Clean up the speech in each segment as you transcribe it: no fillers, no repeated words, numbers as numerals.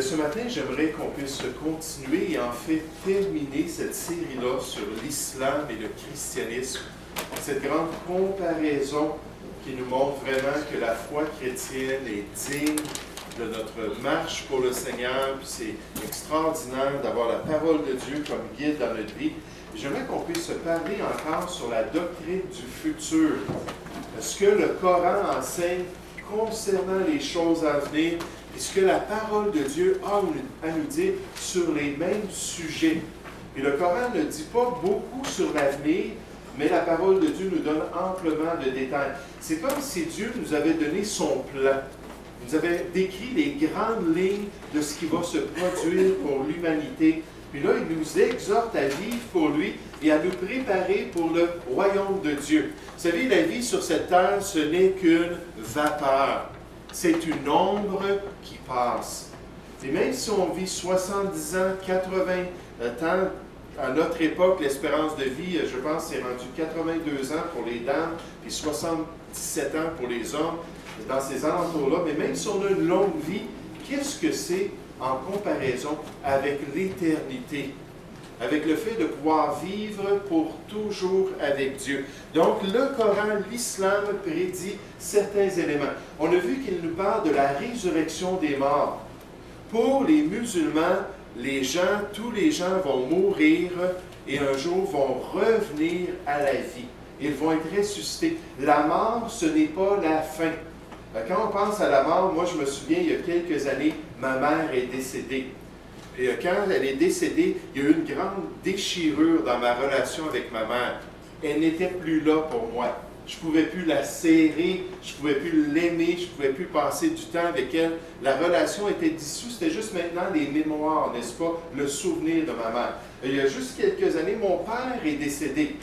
ce matin, j'aimerais qu'on puisse continuer et en fait terminer cette série-là sur l'islam et le christianisme. Cette grande comparaison qui nous montre vraiment que la foi chrétienne est digne de notre marche pour le Seigneur. Puis c'est extraordinaire d'avoir la parole de Dieu comme guide dans notre vie. J'aimerais qu'on puisse se parler encore sur la doctrine du futur. Ce que le Coran enseigne concernant les choses à venir et ce que la parole de Dieu a à nous dire sur les mêmes sujets. Et le Coran ne dit pas beaucoup sur l'avenir, mais la parole de Dieu nous donne amplement de détails. C'est comme si Dieu nous avait donné son plan. Il nous avait décrit les grandes lignes de ce qui va se produire pour l'humanité. Puis là, il nous exhorte à vivre pour lui et à nous préparer pour le royaume de Dieu. Vous savez, la vie sur cette terre, ce n'est qu'une vapeur. C'est une ombre qui passe. Et même si on vit 70 ans, 80 ans, à notre époque, l'espérance de vie, je pense, c'est rendu 82 ans pour les dames, puis 77 ans pour les hommes, dans ces alentours-là. Mais même si on a une longue vie, qu'est-ce que c'est en comparaison avec l'éternité, avec le fait de pouvoir vivre pour toujours avec Dieu? Donc, le Coran, l'islam prédit certains éléments. On a vu qu'il nous parle de la résurrection des morts. Pour les musulmans, tous les gens vont mourir et un jour vont revenir à la vie. Ils vont être ressuscités. La mort, ce n'est pas la fin. Quand on pense à la mort, moi je me souviens, il y a quelques années, ma mère est décédée. Et quand elle est décédée, il y a eu une grande déchirure dans ma relation avec ma mère. Elle n'était plus là pour moi. Je ne pouvais plus la serrer, je ne pouvais plus l'aimer, je ne pouvais plus passer du temps avec elle. La relation était dissoute, c'était juste maintenant les mémoires, n'est-ce pas, le souvenir de ma mère. Et il y a juste quelques années, mon père est décédé.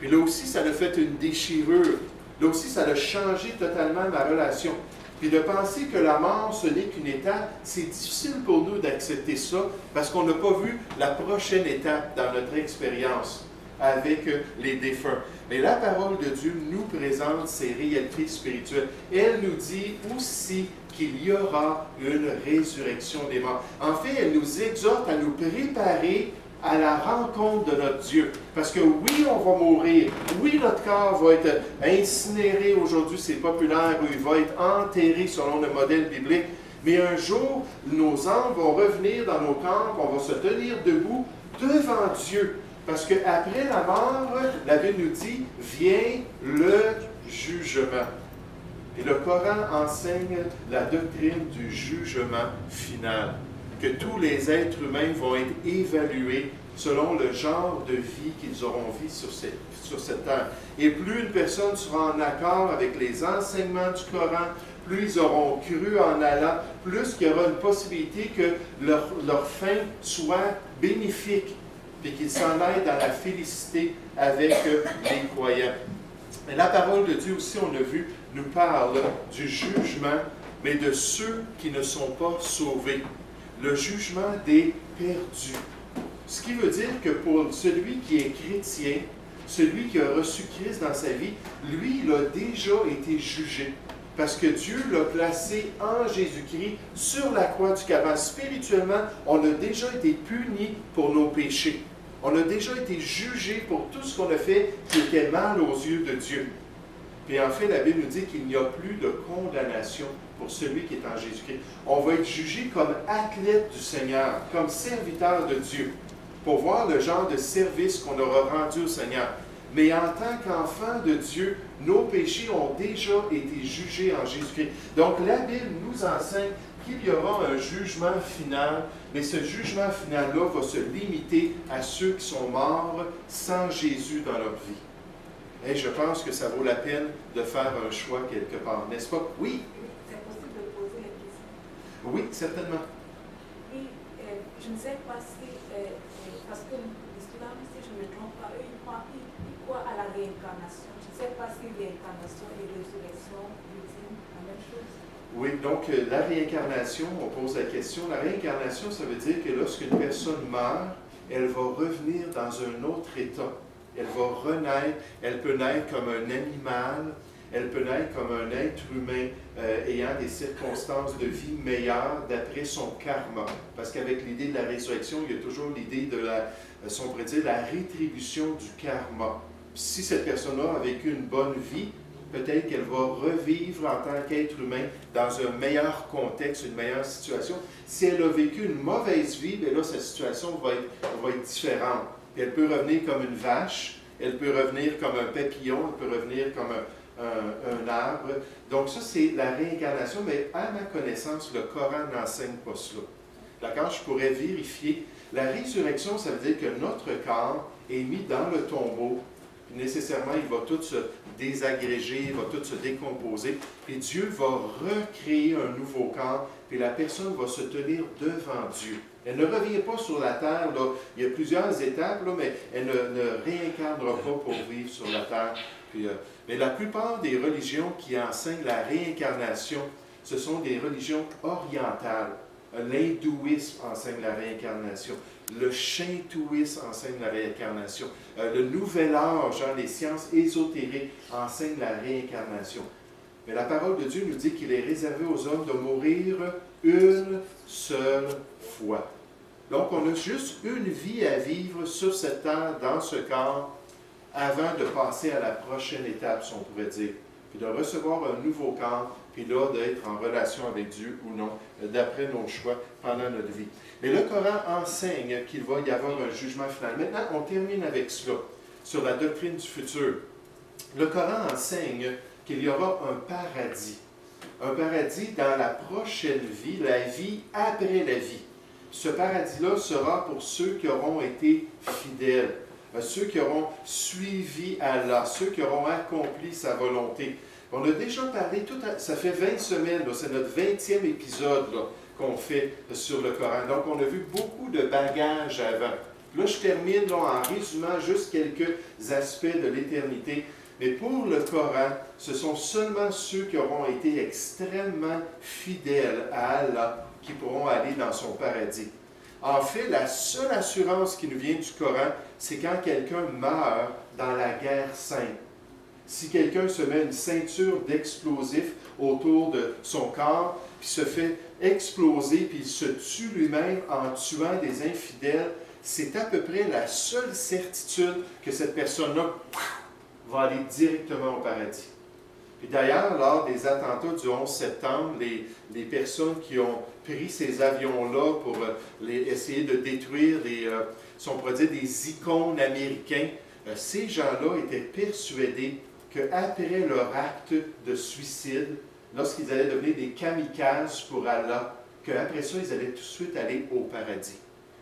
Puis là aussi, ça a fait une déchirure. Là aussi, ça a changé totalement ma relation. Puis de penser que la mort, ce n'est qu'une étape, c'est difficile pour nous d'accepter ça parce qu'on n'a pas vu la prochaine étape dans notre expérience avec les défunts. Mais la parole de Dieu nous présente ces réalités spirituelles. Elle nous dit aussi qu'il y aura une résurrection des morts. En fait, elle nous exhorte à nous préparer à la rencontre de notre Dieu. Parce que oui, on va mourir. Oui, notre corps va être incinéré aujourd'hui, c'est populaire, ou il va être enterré selon le modèle biblique. Mais un jour, nos âmes vont revenir dans nos corps, on va se tenir debout devant Dieu. Parce qu'après la mort, la Bible nous dit, vient le jugement. Et le Coran enseigne la doctrine du jugement final. Que tous les êtres humains vont être évalués selon le genre de vie qu'ils auront vécu sur cette terre. Et plus une personne sera en accord avec les enseignements du Coran, plus ils auront cru en Allah, plus il y aura une possibilité que leur fin soit bénéfique et qu'ils s'en aillent dans la félicité avec les croyants. Mais la parole de Dieu aussi, on a vu, nous parle du jugement, mais de ceux qui ne sont pas sauvés. Le jugement des perdus. Ce qui veut dire que pour celui qui est chrétien, celui qui a reçu Christ dans sa vie, lui, il a déjà été jugé. Parce que Dieu l'a placé en Jésus-Christ sur la croix du Calvaire. Spirituellement, on a déjà été puni pour nos péchés. On a déjà été jugé pour tout ce qu'on a fait qui était mal aux yeux de Dieu. Puis en fait, la Bible nous dit qu'il n'y a plus de condamnation pour celui qui est en Jésus-Christ. On va être jugé comme athlète du Seigneur, comme serviteur de Dieu, pour voir le genre de service qu'on aura rendu au Seigneur. Mais en tant qu'enfant de Dieu, nos péchés ont déjà été jugés en Jésus-Christ. Donc la Bible nous enseigne qu'il y aura un jugement final, mais ce jugement final-là va se limiter à ceux qui sont morts sans Jésus dans leur vie. Et je pense que ça vaut la peine de faire un choix quelque part, n'est-ce pas? Oui? C'est possible de poser la question? Oui, certainement. Oui, je ne sais pas si, parce que l'islam, si je ne me trompe pas, eux, ils croient à la réincarnation. Je ne sais pas si réincarnation et résurrection ultime, la même chose. Oui, donc la réincarnation, on pose la question. La réincarnation, ça veut dire que lorsqu'une personne meurt, elle va revenir dans un autre état. Elle va renaître, elle peut naître comme un animal, Elle peut naître comme un être humain ayant des circonstances de vie meilleures d'après son karma. Parce qu'avec l'idée de la résurrection, il y a toujours l'idée de si on pourrait dire, la rétribution du karma. Si cette personne-là a vécu une bonne vie, peut-être qu'elle va revivre en tant qu'être humain dans un meilleur contexte, une meilleure situation. Si elle a vécu une mauvaise vie, bien là, sa situation va être différente. Puis elle peut revenir comme une vache, elle peut revenir comme un papillon, elle peut revenir comme un arbre. Donc ça, c'est la réincarnation, mais à ma connaissance, le Coran n'enseigne pas cela. D'accord? Je pourrais vérifier. La résurrection, ça veut dire que notre corps est mis dans le tombeau, puis nécessairement, il va tout se désagréger, il va tout se décomposer, puis Dieu va recréer un nouveau corps, puis la personne va se tenir devant Dieu. Elle ne revient pas sur la terre, là. Il y a plusieurs étapes, là, mais elle ne réincarnera pas pour vivre sur la terre. Puis, mais la plupart des religions qui enseignent la réincarnation, ce sont des religions orientales. L'hindouisme enseigne la réincarnation. Le shintoïsme enseigne la réincarnation. Le nouvel âge, les sciences ésotériques enseignent la réincarnation. Mais la parole de Dieu nous dit qu'il est réservé aux hommes de mourir une seule fois. Donc, on a juste une vie à vivre sur cette terre, dans ce corps, avant de passer à la prochaine étape, si on pourrait dire. Puis de recevoir un nouveau corps, puis là, d'être en relation avec Dieu ou non, d'après nos choix pendant notre vie. Mais le Coran enseigne qu'il va y avoir un jugement final. Maintenant, on termine avec cela, sur la doctrine du futur. Le Coran enseigne qu'il y aura un paradis. Un paradis dans la prochaine vie, la vie après la vie. Ce paradis-là sera pour ceux qui auront été fidèles, ceux qui auront suivi Allah, ceux qui auront accompli sa volonté. On a déjà parlé, ça fait 20 semaines, c'est notre 20e épisode qu'on fait sur le Coran. Donc, on a vu beaucoup de bagages avant. Là, je termine en résumant juste quelques aspects de l'éternité. Mais pour le Coran, ce sont seulement ceux qui auront été extrêmement fidèles à Allah qui pourront aller dans son paradis. En fait, la seule assurance qui nous vient du Coran, c'est quand quelqu'un meurt dans la guerre sainte. Si quelqu'un se met une ceinture d'explosifs autour de son corps, puis se fait exploser, puis il se tue lui-même en tuant des infidèles, c'est à peu près la seule certitude que cette personne-là va aller directement au paradis. Puis d'ailleurs, lors des attentats du 11 septembre, les personnes qui ont pris ces avions-là pour essayer de détruire si on pourrait dire, des icônes américains, ces gens-là étaient persuadés qu'après leur acte de suicide, lorsqu'ils allaient devenir des kamikazes pour Allah, qu'après ça, ils allaient tout de suite aller au paradis.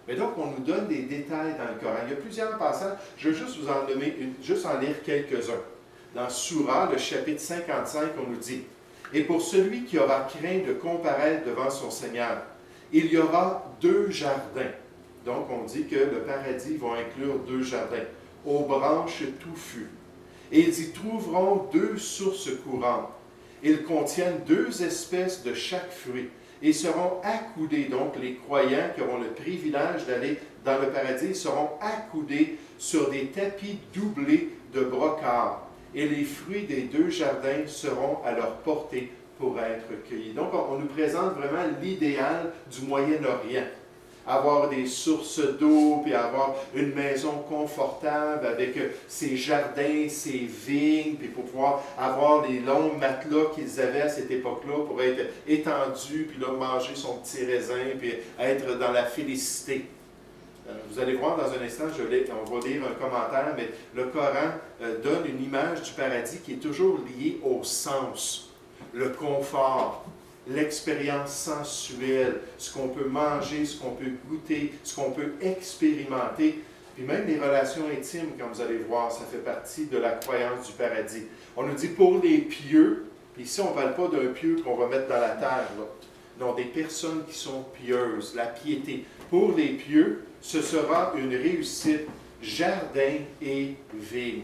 Mais donc, on nous donne des détails dans le Coran. Il y a plusieurs passages, je veux juste vous en nommer juste en lire quelques-uns. Dans Sourate, le chapitre 55, on nous dit « Et pour celui qui aura craint de comparaître devant son Seigneur, il y aura 2 jardins. » Donc, on dit que le paradis va inclure 2 jardins, aux branches touffues. Et ils y trouveront 2 sources courantes. Ils contiennent 2 espèces de chaque fruit. Et seront accoudés, donc les croyants qui auront le privilège d'aller dans le paradis, seront accoudés sur des tapis doublés de brocart. Et les fruits des 2 jardins seront à leur portée pour être cueillis. Donc, on nous présente vraiment l'idéal du Moyen-Orient. Avoir des sources d'eau, puis avoir une maison confortable avec ses jardins, ses vignes, puis pour pouvoir avoir les longs matelas qu'ils avaient à cette époque-là pour être étendus, puis là, manger son petit raisin, puis être dans la félicité. Vous allez voir dans un instant, on va lire un commentaire, mais le Coran donne une image du paradis qui est toujours liée au sens, le confort, l'expérience sensuelle, ce qu'on peut manger, ce qu'on peut goûter, ce qu'on peut expérimenter. Puis même les relations intimes, comme vous allez voir, ça fait partie de la croyance du paradis. On nous dit pour les pieux, puis ici on ne parle pas d'un pieux qu'on va mettre dans la terre, là. Non, des personnes qui sont pieuses, la piété. Pour les pieux, ce sera une réussite, jardin et vigne.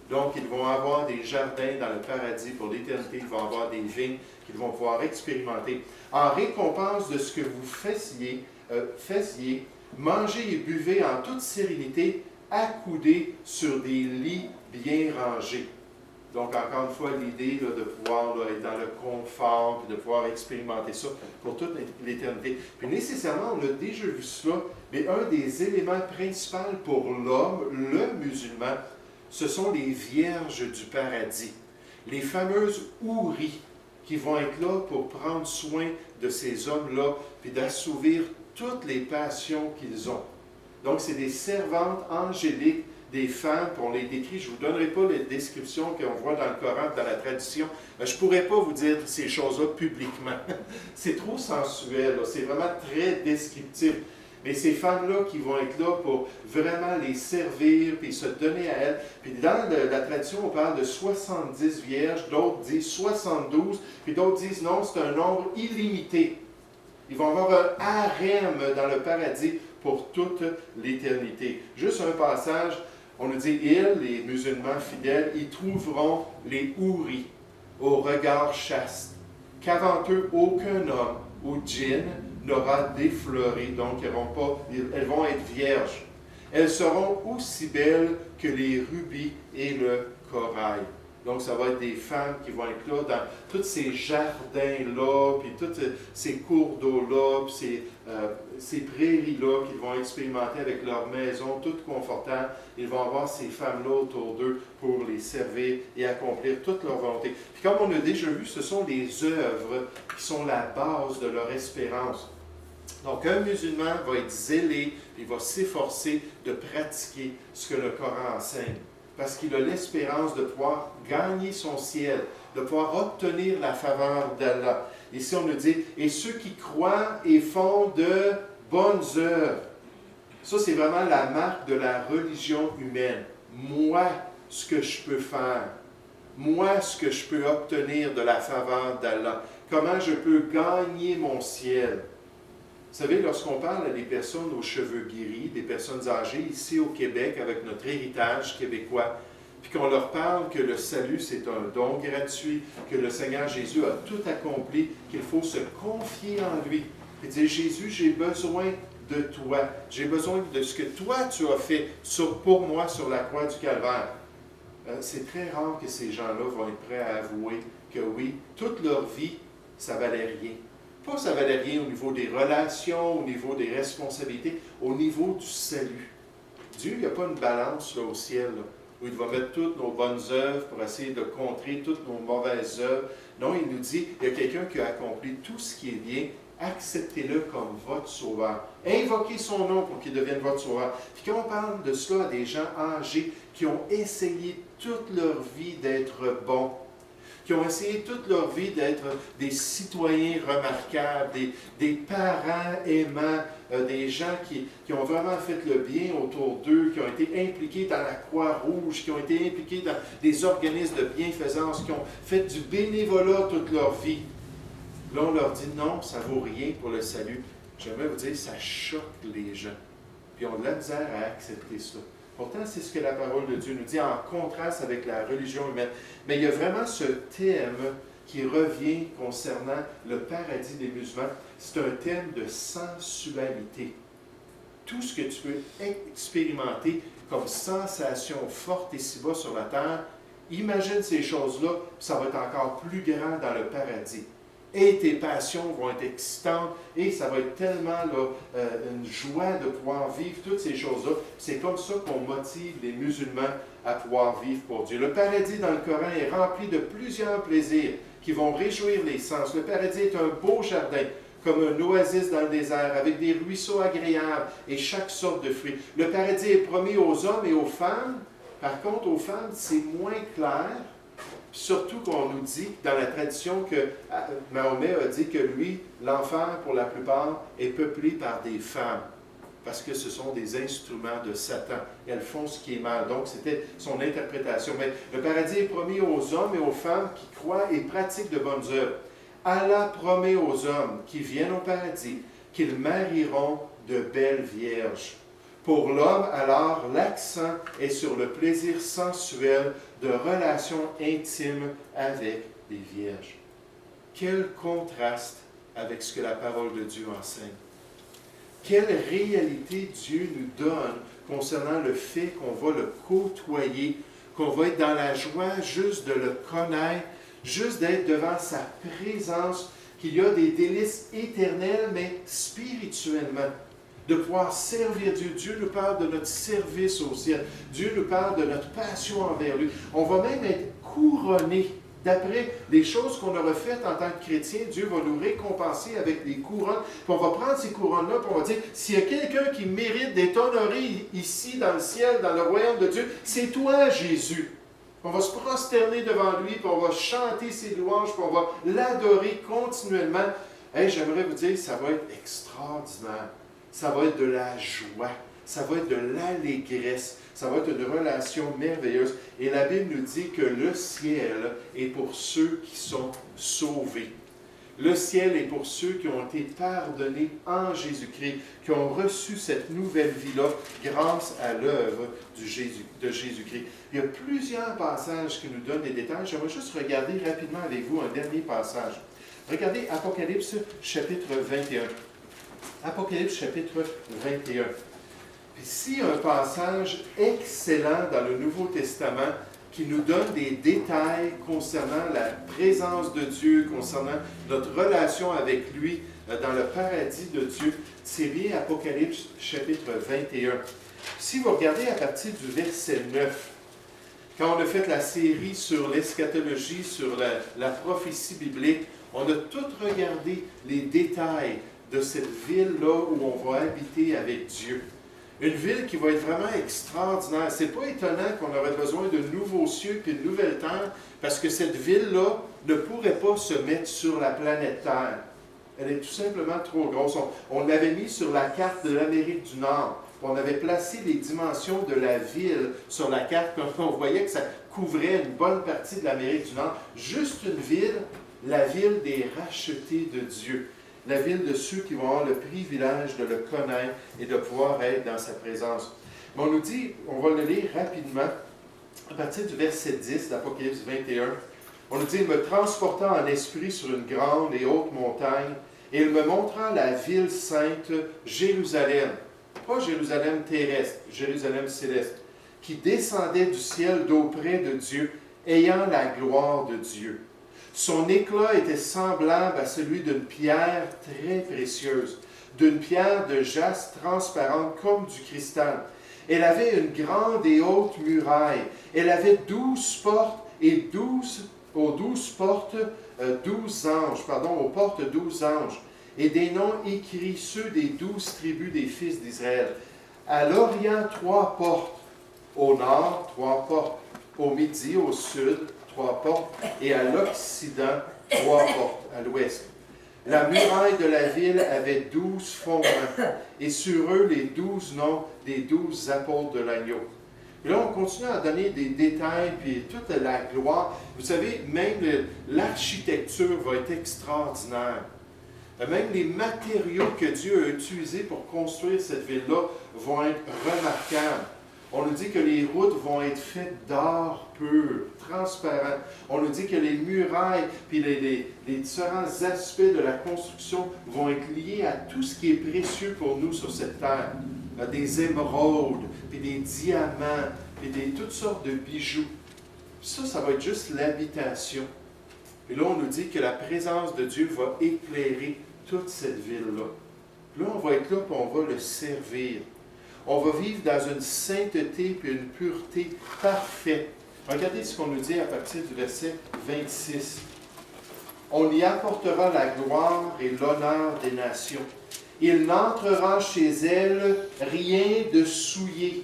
Donc, ils vont avoir des jardins dans le paradis pour l'éternité, ils vont avoir des vignes qu'ils vont pouvoir expérimenter. En récompense de ce que vous faisiez, mangez et buvez en toute sérénité, accoudés sur des lits bien rangés. Donc, encore une fois, l'idée là, de pouvoir là, être dans le confort, puis de pouvoir expérimenter ça pour toute l'éternité. Puis nécessairement, on a déjà vu cela, mais un des éléments principaux pour l'homme, le musulman, ce sont les vierges du paradis. Les fameuses houris qui vont être là pour prendre soin de ces hommes-là, puis d'assouvir toutes les passions qu'ils ont. Donc, c'est des servantes angéliques, des femmes, puis on les décrit. Je ne vous donnerai pas les descriptions qu'on voit dans le Coran, dans la tradition. Mais je ne pourrais pas vous dire ces choses-là publiquement. C'est trop sensuel, c'est vraiment très descriptif. Mais ces femmes-là qui vont être là pour vraiment les servir, puis se donner à elles. Puis dans la tradition, on parle de 70 vierges, d'autres disent 72, puis d'autres disent non, c'est un nombre illimité. Ils vont avoir un harem dans le paradis pour toute l'éternité. Juste un passage, on nous dit, ils, les musulmans fidèles, ils trouveront les houris au regard chaste, qu'avant eux aucun homme ou djinn n'aura défloré, donc elles vont être vierges. Elles seront aussi belles que les rubis et le corail. Donc, ça va être des femmes qui vont être là dans tous ces jardins-là, puis tous ces cours d'eau-là, puis ces prairies-là qu'ils vont expérimenter avec leur maison, toutes confortables. Ils vont avoir ces femmes-là autour d'eux pour les servir et accomplir toute leur volonté. Puis comme on a déjà vu, ce sont les œuvres qui sont la base de leur espérance. Donc, un musulman va être zélé, il va s'efforcer de pratiquer ce que le Coran enseigne. Parce qu'il a l'espérance de pouvoir gagner son ciel, de pouvoir obtenir la faveur d'Allah. Ici, on nous dit, et ceux qui croient et font de bonnes œuvres. Ça, c'est vraiment la marque de la religion humaine. Moi, ce que je peux faire. Moi, ce que je peux obtenir de la faveur d'Allah. Comment je peux gagner mon ciel. Vous savez, lorsqu'on parle à des personnes aux cheveux gris, des personnes âgées ici au Québec avec notre héritage québécois, puis qu'on leur parle que le salut c'est un don gratuit, que le Seigneur Jésus a tout accompli, qu'il faut se confier en lui. Et dire, Jésus, j'ai besoin de toi. J'ai besoin de ce que toi tu as fait pour moi sur la croix du Calvaire. C'est très rare que ces gens-là vont être prêts à avouer que oui, toute leur vie, ça valait rien. Pas ça valait rien au niveau des relations, au niveau des responsabilités, au niveau du salut. Dieu, il n'y a pas une balance là, au ciel, là, où il va mettre toutes nos bonnes œuvres pour essayer de contrer toutes nos mauvaises œuvres. Non, il nous dit, il y a quelqu'un qui a accompli tout ce qui est bien, acceptez-le comme votre sauveur. Invoquez son nom pour qu'il devienne votre sauveur. Puis quand on parle de cela à des gens âgés qui ont essayé toute leur vie d'être bons, qui ont essayé toute leur vie d'être des citoyens remarquables, des parents aimants, des gens qui ont vraiment fait le bien autour d'eux, qui ont été impliqués dans la Croix-Rouge, qui ont été impliqués dans des organismes de bienfaisance, qui ont fait du bénévolat toute leur vie. Là, on leur dit non, ça ne vaut rien pour le salut. J'aimerais vous dire, ça choque les gens. Puis ils ont de la misère à accepter ça. Pourtant, c'est ce que la parole de Dieu nous dit en contraste avec la religion humaine. Mais il y a vraiment ce thème qui revient concernant le paradis des musulmans. C'est un thème de sensualité. Tout ce que tu peux expérimenter comme sensation forte ici-bas sur la terre, imagine ces choses-là, ça va être encore plus grand dans le paradis. Et tes passions vont être excitantes, et ça va être tellement là, une joie de pouvoir vivre toutes ces choses-là. C'est comme ça qu'on motive les musulmans à pouvoir vivre pour Dieu. Le paradis dans le Coran est rempli de plusieurs plaisirs qui vont réjouir les sens. Le paradis est un beau jardin, comme un oasis dans le désert, avec des ruisseaux agréables et chaque sorte de fruits. Le paradis est promis aux hommes et aux femmes. Par contre, aux femmes, c'est moins clair. Surtout qu'on nous dit dans la tradition que Mahomet a dit que lui, l'enfer pour la plupart, est peuplé par des femmes. Parce que ce sont des instruments de Satan. Elles font ce qui est mal. Donc, c'était son interprétation. Mais le paradis est promis aux hommes et aux femmes qui croient et pratiquent de bonnes œuvres. Allah promet aux hommes qui viennent au paradis qu'ils marieront de belles vierges. Pour l'homme, alors, l'accent est sur le plaisir sensuel de relations intimes avec des vierges. Quel contraste avec ce que la parole de Dieu enseigne. Quelle réalité Dieu nous donne concernant le fait qu'on va le côtoyer qu'on va être dans la joie juste de le connaître, juste d'être devant sa présence, qu'il y a des délices éternels, mais spirituellement. De pouvoir servir Dieu. Dieu nous parle de notre service au ciel. Dieu nous parle de notre passion envers lui. On va même être couronné. D'après les choses qu'on aura faites en tant que chrétien, Dieu va nous récompenser avec des couronnes. Puis on va prendre ces couronnes-là, puis on va dire, s'il y a quelqu'un qui mérite d'être honoré ici, dans le ciel, dans le royaume de Dieu, c'est toi, Jésus. On va se prosterner devant lui, puis on va chanter ses louanges, puis on va l'adorer continuellement. Hey, j'aimerais vous dire, ça va être extraordinaire. Ça va être de la joie. Ça va être de l'allégresse. Ça va être une relation merveilleuse. Et la Bible nous dit que le ciel est pour ceux qui sont sauvés. Le ciel est pour ceux qui ont été pardonnés en Jésus-Christ, qui ont reçu cette nouvelle vie-là grâce à l'œuvre de Jésus-Christ. Il y a plusieurs passages qui nous donnent des détails. J'aimerais juste regarder rapidement avec vous un dernier passage. Regardez Apocalypse chapitre 21. Apocalypse chapitre 21. Ici, un passage excellent dans le Nouveau Testament qui nous donne des détails concernant la présence de Dieu, concernant notre relation avec lui dans le paradis de Dieu. C'est bien Apocalypse chapitre 21. Si vous regardez à partir du verset 9, quand on a fait la série sur l'eschatologie, sur la prophétie biblique, on a tout regardé les détails de cette ville-là où on va habiter avec Dieu. Une ville qui va être vraiment extraordinaire. Ce n'est pas étonnant qu'on aurait besoin de nouveaux cieux et de nouvelles terres, parce que cette ville-là ne pourrait pas se mettre sur la planète Terre. Elle est tout simplement trop grosse. On l'avait mis sur la carte de l'Amérique du Nord. On avait placé les dimensions de la ville sur la carte. On voyait que ça couvrait une bonne partie de l'Amérique du Nord. Juste une ville, la ville des rachetés de Dieu. La ville de ceux qui vont avoir le privilège de le connaître et de pouvoir être dans sa présence. Mais on nous dit, on va le lire rapidement, à partir du verset 10 d'Apocalypse 21, on nous dit, il me transporta en esprit sur une grande et haute montagne, et il me montra la ville sainte, Jérusalem, pas Jérusalem terrestre, Jérusalem céleste, qui descendait du ciel d'auprès de Dieu, ayant la gloire de Dieu. Son éclat était semblable à celui d'une pierre très précieuse, d'une pierre de jaspe transparente comme du cristal. Elle avait une grande et haute muraille. Elle avait 12 portes et aux 12 portes, 12 anges, aux portes 12 anges, et des noms écrits, ceux des 12 tribus des fils d'Israël. À l'Orient, 3 portes. Au nord, 3 portes. Au midi, au sud, 3 portes, et à l'Occident, 3 portes, à l'ouest. La muraille de la ville avait 12 fondements, et sur eux les 12 noms des 12 apôtres de l'agneau. Et là, on continue à donner des détails, puis toute la gloire. Vous savez, même l'architecture va être extraordinaire. Même les matériaux que Dieu a utilisés pour construire cette ville-là vont être remarquables. On nous dit que les routes vont être faites d'or pur, transparent. On nous dit que les murailles, puis les différents aspects de la construction vont être liés à tout ce qui est précieux pour nous sur cette terre. Des émeraudes, puis des diamants, puis toutes sortes de bijoux. Ça va être juste l'habitation. Et là, on nous dit que la présence de Dieu va éclairer toute cette ville-là. Là, on va être là, puis on va le servir. On va vivre dans une sainteté et une pureté parfaite. Regardez ce qu'on nous dit à partir du verset 26. On y apportera la gloire et l'honneur des nations. Il n'entrera chez elle rien de souillé,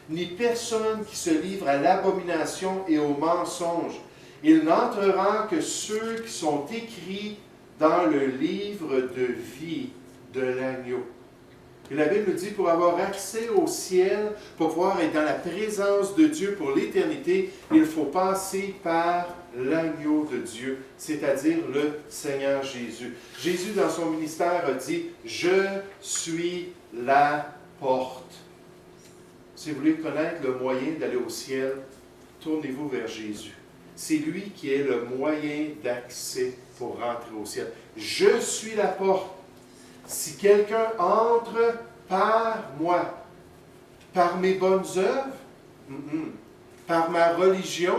ni personne qui se livre à l'abomination et au mensonge. Il n'entrera que ceux qui sont écrits dans le livre de vie de l'agneau. Et la Bible nous dit, pour avoir accès au ciel, pour pouvoir être dans la présence de Dieu pour l'éternité, il faut passer par l'agneau de Dieu, c'est-à-dire le Seigneur Jésus. Jésus, dans son ministère, a dit, « Je suis la porte ». Si vous voulez connaître le moyen d'aller au ciel, tournez-vous vers Jésus. C'est lui qui est le moyen d'accès pour rentrer au ciel. « Je suis la porte ». Si quelqu'un entre par moi, par mes bonnes œuvres, Par ma religion?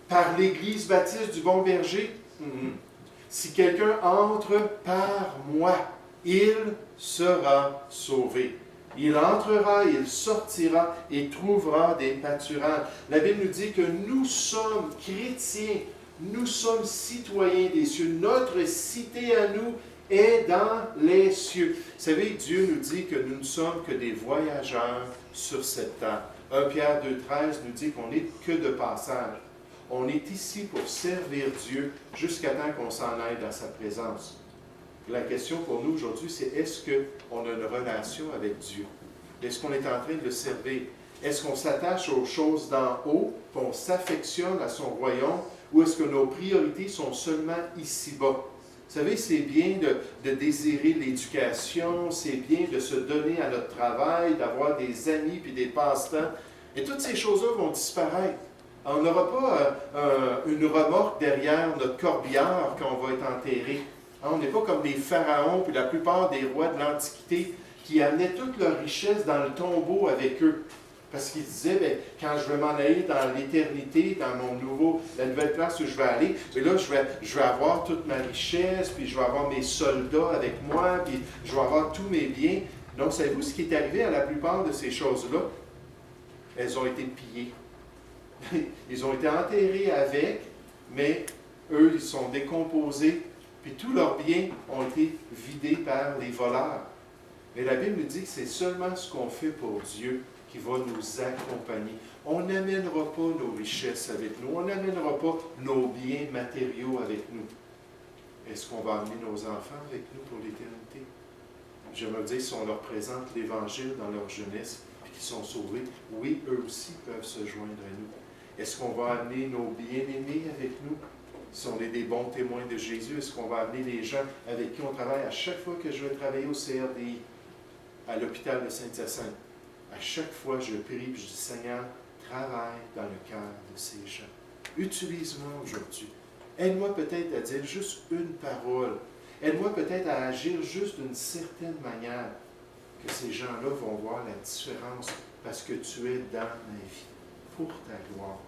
Par l'Église baptiste du Bon Berger? Si quelqu'un entre par moi, il sera sauvé. Il entrera, il sortira et trouvera des pâturages. La Bible nous dit que nous sommes chrétiens, nous sommes citoyens des cieux. Notre cité à nous est dans les cieux. Vous savez, Dieu nous dit que nous ne sommes que des voyageurs sur cette terre. 1 Pierre 2,13 nous dit qu'on n'est que de passage. On est ici pour servir Dieu jusqu'à temps qu'on s'en aille dans sa présence. La question pour nous aujourd'hui, c'est est-ce qu'on a une relation avec Dieu? Est-ce qu'on est en train de le servir? Est-ce qu'on s'attache aux choses d'en haut, qu'on s'affectionne à son royaume, ou est-ce que nos priorités sont seulement ici-bas? Vous savez, c'est bien de désirer l'éducation, c'est bien de se donner à notre travail, d'avoir des amis puis des passe-temps. Et toutes ces choses-là vont disparaître. On n'aura pas une remorque derrière notre corbillard quand on va être enterré. On n'est pas comme les pharaons puis la plupart des rois de l'Antiquité qui amenaient toute leur richesse dans le tombeau avec eux. Parce qu'ils disaient, bien, quand je vais m'en aller dans l'éternité, dans la nouvelle place où je vais aller, bien là, je vais avoir toute ma richesse, puis je vais avoir mes soldats avec moi, puis je vais avoir tous mes biens. Donc, savez-vous ce qui est arrivé à la plupart de ces choses-là? Elles ont été pillées. Ils ont été enterrés avec, mais eux, ils sont décomposés, puis tous leurs biens ont été vidés par les voleurs. Mais la Bible nous dit que c'est seulement ce qu'on fait pour Dieu qui va nous accompagner. On n'amènera pas nos richesses avec nous, on n'amènera pas nos biens matériaux avec nous. Est-ce qu'on va amener nos enfants avec nous pour l'éternité? J'aimerais dire, si on leur présente l'Évangile dans leur jeunesse, et qu'ils sont sauvés, oui, eux aussi peuvent se joindre à nous. Est-ce qu'on va amener nos bien-aimés avec nous? Si on est des bons témoins de Jésus, est-ce qu'on va amener les gens avec qui on travaille? À chaque fois que je vais travailler au CRDI, à l'hôpital de Saint-Hyacinthe, à chaque fois je prie et je dis, Seigneur, travaille dans le cœur de ces gens. Utilise-moi aujourd'hui. Aide-moi peut-être à dire juste une parole. Aide-moi peut-être à agir juste d'une certaine manière, que ces gens-là vont voir la différence parce que tu es dans ma vie, pour ta gloire.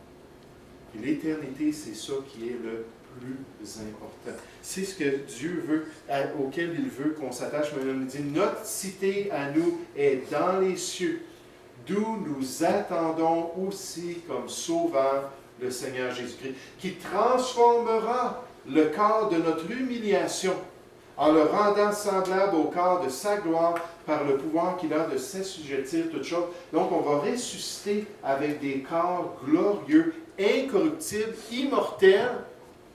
Et l'éternité, c'est ça qui est le plus important. C'est ce que Dieu veut, auquel il veut qu'on s'attache. Mais il nous dit, notre cité à nous est dans les cieux, d'où nous attendons aussi comme sauveur le Seigneur Jésus-Christ, qui transformera le corps de notre humiliation en le rendant semblable au corps de sa gloire par le pouvoir qu'il a de s'assujettir toutes choses. Donc, on va ressusciter avec des corps glorieux, incorruptibles, immortels,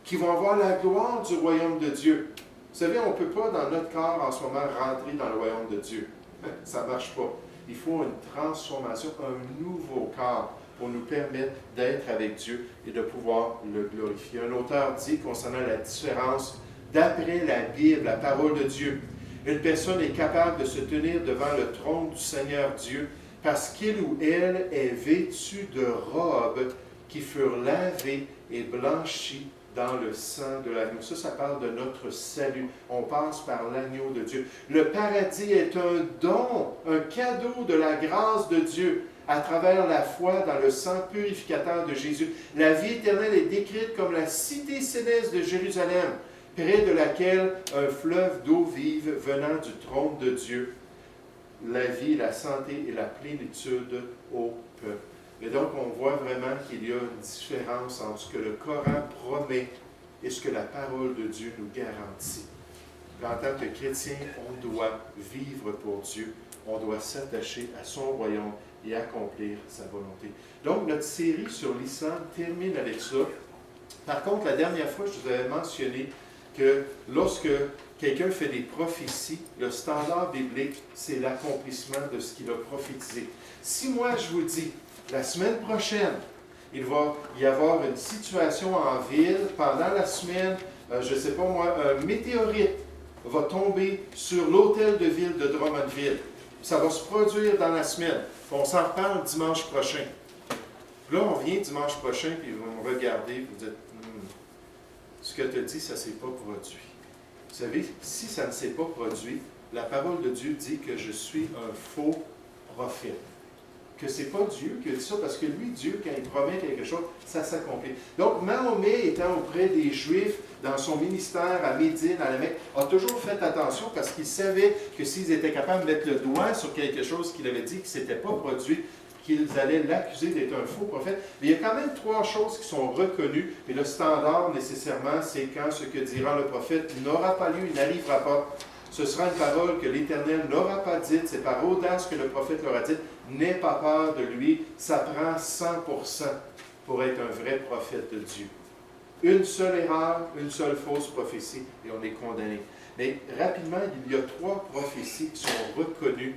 qui vont avoir la gloire du royaume de Dieu. Vous savez, on ne peut pas, dans notre corps, en ce moment, rentrer dans le royaume de Dieu. Ça ne marche pas. Il faut une transformation, un nouveau corps pour nous permettre d'être avec Dieu et de pouvoir le glorifier. Un auteur dit, concernant la différence, d'après la Bible, la parole de Dieu, une personne est capable de se tenir devant le trône du Seigneur Dieu parce qu'il ou elle est vêtu de robes qui furent lavées et blanchies dans le sang de l'agneau. Ça parle de notre salut. On passe par l'agneau de Dieu. Le paradis est un don, un cadeau de la grâce de Dieu à travers la foi dans le sang purificateur de Jésus. La vie éternelle est décrite comme la cité céleste de Jérusalem, près de laquelle un fleuve d'eau vive venant du trône de Dieu. La vie, la santé et la plénitude au peuple. Et donc, on voit vraiment qu'il y a une différence entre ce que le Coran promet et ce que la parole de Dieu nous garantit. En tant que chrétien, on doit vivre pour Dieu. On doit s'attacher à son royaume et accomplir sa volonté. Donc, notre série sur l'islam termine avec ça. Par contre, la dernière fois, je vous avais mentionné que lorsque quelqu'un fait des prophéties, le standard biblique, c'est l'accomplissement de ce qu'il a prophétisé. Si moi, je vous dis, la semaine prochaine, il va y avoir une situation en ville, pendant la semaine, je ne sais pas moi, un météorite va tomber sur l'hôtel de ville de Drummondville. Ça va se produire dans la semaine. On s'en reparle dimanche prochain. Là, on vient dimanche prochain, puis vous me regardez, vous dites, ce que tu as dit, ça ne s'est pas produit. Vous savez, si ça ne s'est pas produit, la parole de Dieu dit que je suis un faux prophète. que ce n'est pas Dieu qui a dit ça, parce que lui, Dieu, quand il promet quelque chose, ça s'accomplit. Donc, Mahomet, étant auprès des Juifs, dans son ministère à Médine, à la Mecque, a toujours fait attention parce qu'il savait que s'ils étaient capables de mettre le doigt sur quelque chose qu'il avait dit qui ne s'était pas produit, qu'ils allaient l'accuser d'être un faux prophète. Mais il y a quand même 3 choses qui sont reconnues, mais le standard, nécessairement, c'est quand ce que dira le prophète n'aura pas lieu, il n'arrivera pas. Ce sera une parole que l'Éternel n'aura pas dite, c'est par audace que le prophète leur a dit, n'aie pas peur de lui, ça prend 100% pour être un vrai prophète de Dieu. Une seule erreur, une seule fausse prophétie, et on est condamné. Mais rapidement, il y a 3 prophéties qui sont reconnues,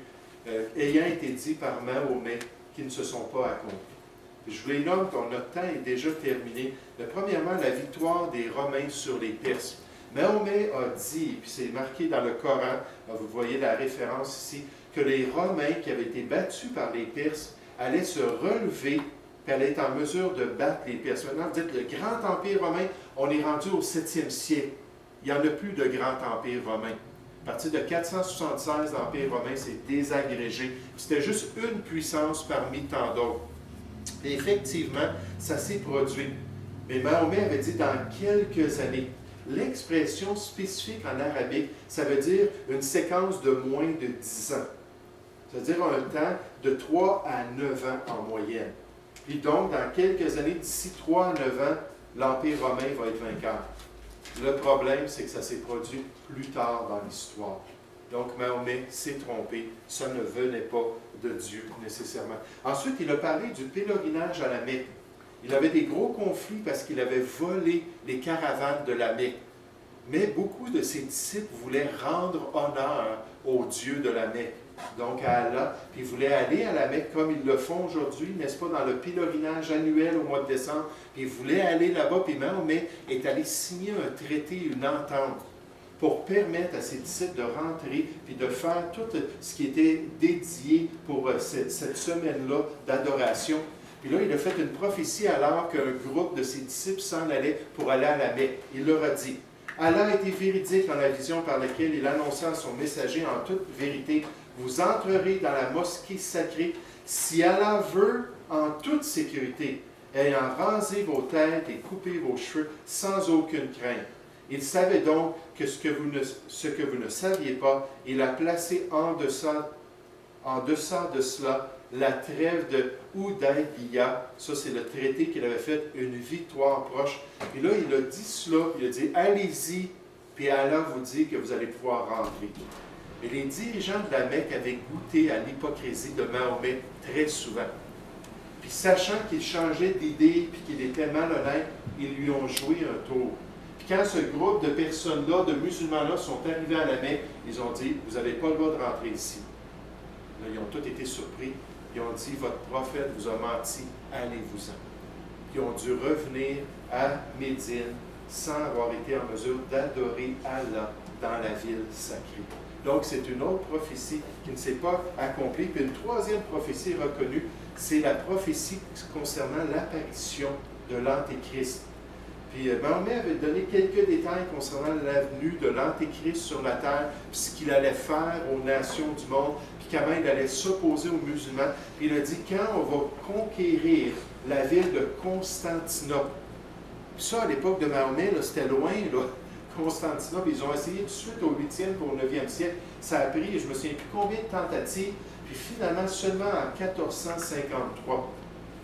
ayant été dites par Mahomet, qui ne se sont pas accomplies. Je vous les nomme, quand notre temps est déjà terminé. Mais premièrement, la victoire des Romains sur les Perses. Mahomet a dit, puis c'est marqué dans le Coran, vous voyez la référence ici, que les Romains qui avaient été battus par les Perses allaient se relever, puis allaient être en mesure de battre les Perses. Maintenant, vous dites, le grand empire romain, on est rendu au 7e siècle. Il n'y en a plus de grand empire romain. À partir de 476, l'Empire romain s'est désagrégé. C'était juste une puissance parmi tant d'autres. Et effectivement, ça s'est produit. Mais Mahomet avait dit dans quelques années. L'expression spécifique en arabique, ça veut dire une séquence de moins de 10 ans. C'est-à-dire un temps de 3 à 9 ans en moyenne. Puis donc, dans quelques années, d'ici 3 à 9 ans, l'Empire romain va être vainqueur. Le problème, c'est que ça s'est produit plus tard dans l'histoire. Donc, Mahomet s'est trompé. Ça ne venait pas de Dieu, nécessairement. Ensuite, il a parlé du pèlerinage à la Mecque. Il avait des gros conflits parce qu'il avait volé les caravanes de la Mecque. Mais beaucoup de ses disciples voulaient rendre honneur au Dieu de la Mecque, donc à Allah. Puis ils voulaient aller à la Mecque comme ils le font aujourd'hui, n'est-ce pas, dans le pèlerinage annuel au mois de décembre. Puis ils voulaient aller là-bas, puis Mahomet est allé signer un traité, une entente, pour permettre à ses disciples de rentrer puis de faire tout ce qui était dédié pour cette semaine-là d'adoration. Puis là, il a fait une prophétie alors qu'un groupe de ses disciples s'en allait pour aller à la Mecque. Il leur a dit, Allah était véridique dans la vision par laquelle il annonça à son messager en toute vérité, vous entrerez dans la mosquée sacrée si Allah veut en toute sécurité, ayant rasé vos têtes et coupé vos cheveux sans aucune crainte. Il savait donc que ce que vous ne saviez pas, il a placé en deçà de cela la trêve de Hudaybiya. Ça, c'est le traité qu'il avait fait, une victoire proche. Et là, il a dit cela, il a dit, allez-y, puis Allah vous dit que vous allez pouvoir rentrer. Et les dirigeants de la Mecque avaient goûté à l'hypocrisie de Mahomet très souvent. Puis sachant qu'il changeait d'idée, puis qu'il était malhonnête, ils lui ont joué un tour. Puis quand ce groupe de personnes-là, de musulmans-là, sont arrivés à la Mecque, ils ont dit, vous n'avez pas le droit de rentrer ici. Là, ils ont tous été surpris. Ils ont dit, votre prophète vous a menti, allez-vous-en. Ils ont dû revenir à Médine sans avoir été en mesure d'adorer Allah dans la ville sacrée. Donc, c'est une autre prophétie qui ne s'est pas accomplie. Puis une troisième prophétie reconnue, c'est la prophétie concernant l'apparition de l'Antéchrist. Puis Mahomet avait donné quelques détails concernant l'avenue de l'Antéchrist sur la terre, puis ce qu'il allait faire aux nations du monde, puis comment il allait s'opposer aux musulmans. Puis il a dit, quand on va conquérir la ville de Constantinople, puis ça, à l'époque de Mahomet, c'était loin, là, Constantinople, ils ont essayé tout de suite au 8e pour le 9e siècle. Ça a pris, je ne me souviens plus combien de tentatives, puis finalement, seulement en 1453,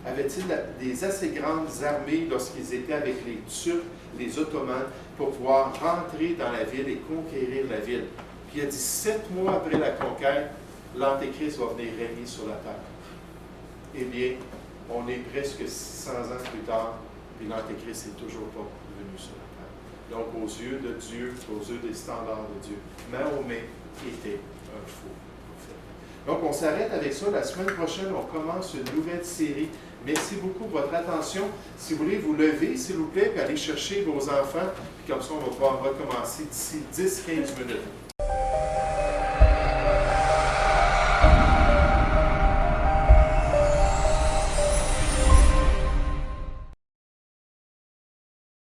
avait-il des assez grandes armées lorsqu'ils étaient avec les Turcs, les Ottomans, pour pouvoir rentrer dans la ville et conquérir la ville. Puis il a dit, 7 mois après la conquête, l'Antéchrist va venir régner sur la terre. Eh bien, on est presque 600 ans plus tard, puis l'Antéchrist n'est toujours pas venu sur la terre. Donc, aux yeux de Dieu, aux yeux des standards de Dieu, Mahomet était un faux prophète. Donc, on s'arrête avec ça. La semaine prochaine, on commence une nouvelle série. Merci beaucoup pour votre attention. Si vous voulez vous lever, s'il vous plaît, puis aller chercher vos enfants, puis comme ça, on va pouvoir recommencer d'ici 10-15 minutes.